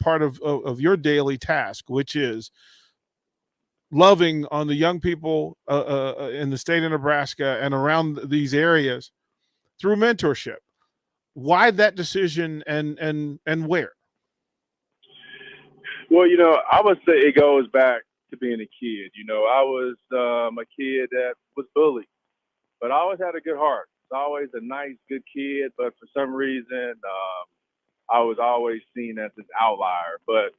part of your daily task, which is loving on the young people in the state of Nebraska and around these areas through mentorship. Why that decision and where? Well, I would say it goes back to being a kid. I was a kid that was bullied, but I always had a good heart. I was always a nice, good kid, but for some reason, I was always seen as this outlier. But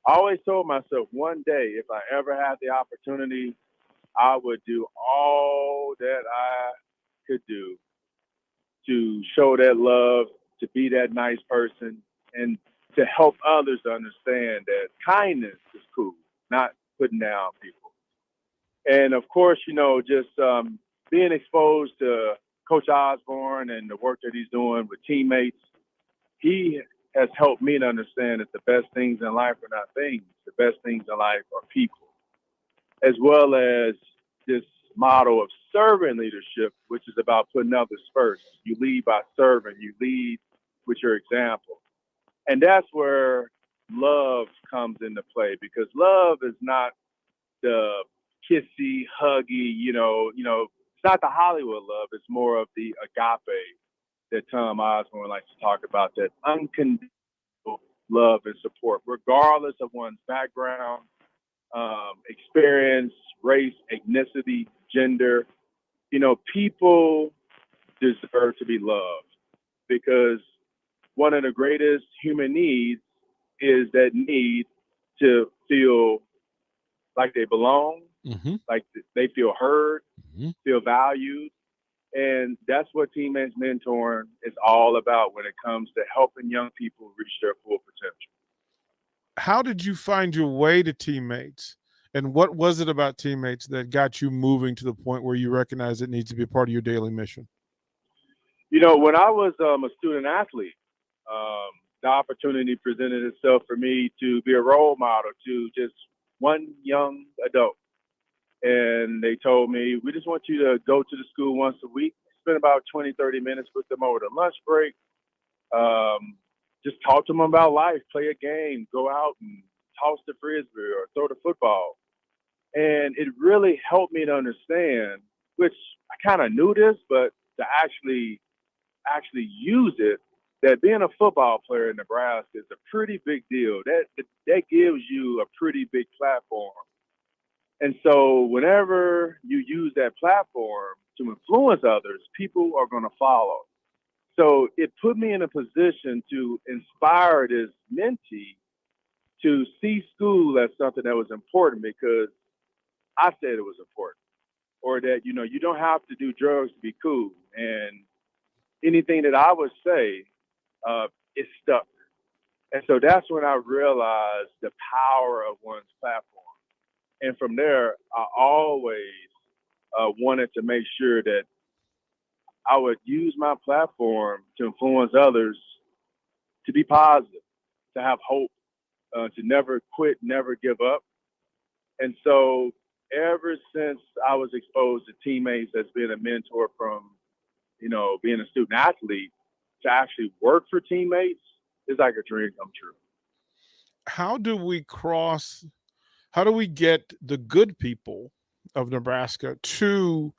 I always told myself one day, if I ever had the opportunity, I would do all that I could do to show that love, to be that nice person, and to help others to understand that kindness is cool, not putting down people. And of course, just being exposed to Coach Osborne and the work that he's doing with teammates, he has helped me to understand that the best things in life are not things. The best things in life are people, as well as this model of servant leadership, which is about putting others first. You lead by serving. You lead with your example. And that's where love comes into play, because love is not the kissy, huggy, it's not the Hollywood love. It's more of the agape that Tom Osborne likes to talk about, that unconditional love and support, regardless of one's background, experience, race, ethnicity, gender. People deserve to be loved, because one of the greatest human needs is that need to feel like they belong, like they feel heard, feel valued. And that's what teammates mentoring is all about when it comes to helping young people reach their full potential. How did you find your way to teammates? And what was it about teammates that got you moving to the point where you recognize it needs to be a part of your daily mission? When I was a student athlete, the opportunity presented itself for me to be a role model to just one young adult. And they told me, we just want you to go to the school once a week, spend about 20, 30 minutes with them over the lunch break. Just talk to them about life, play a game, go out and toss the frisbee or throw the football. And it really helped me to understand, which I kind of knew this, but to actually use it, that being a football player in Nebraska is a pretty big deal. That gives you a pretty big platform. And so whenever you use that platform to influence others, people are going to follow. So it put me in a position to inspire this mentee to see school as something that was important, because I said it was important, or that, you don't have to do drugs to be cool. And anything that I would say, it stuck. And so that's when I realized the power of one's platform. And from there, I always wanted to make sure that I would use my platform to influence others to be positive, to have hope, to never quit, never give up. And so ever since I was exposed to teammates as being a mentor, from, being a student athlete to actually work for teammates, is like a dream come true. How do we get the good people of Nebraska to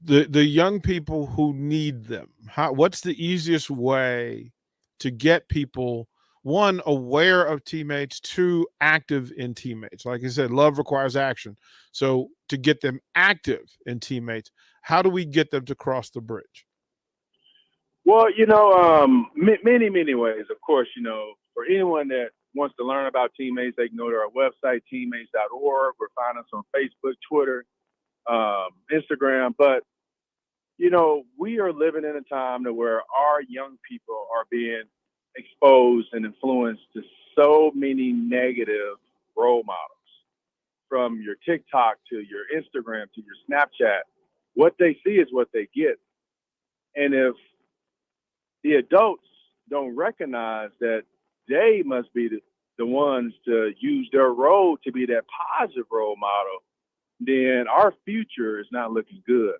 the young people who need them? What's the easiest way to get people, one, aware of teammates, two, active in teammates? Like I said, love requires action. So to get them active in teammates, how do we get them to cross the bridge? Well, many, many ways. Of course, for anyone that wants to learn about teammates, they can go to our website, teammates.org, or find us on Facebook, Twitter, Instagram. But, we are living in a time where our young people are being exposed and influenced to so many negative role models, from your TikTok to your Instagram to your Snapchat. What they see is what they get. And if the adults don't recognize that they must be the ones to use their role to be that positive role model, then our future is not looking good.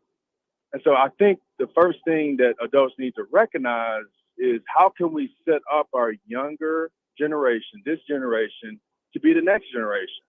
And so I think the first thing that adults need to recognize is, how can we set up our younger generation, this generation, to be the next generation.